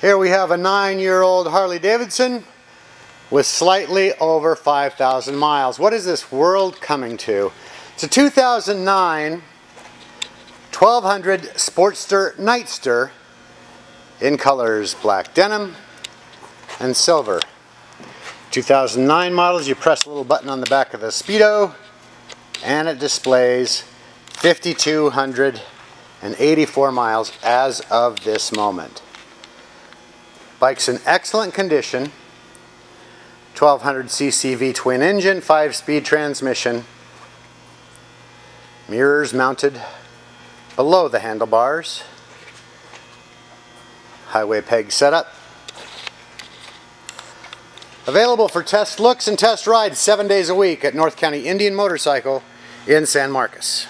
Here we have a 9-year-old Harley-Davidson with slightly over 5,000 miles. What is this world coming to? It's a 2009 1200 Sportster Nightster in colors black denim and silver. 2009 models. You press a little button on the back of the Speedo and it displays 5,284 miles as of this moment. Bike's in excellent condition. 1200cc V-twin engine, 5-speed transmission. Mirrors mounted below the handlebars. Highway peg setup. Available for test looks and test rides 7 days a week at North County Indian Motorcycle in San Marcos.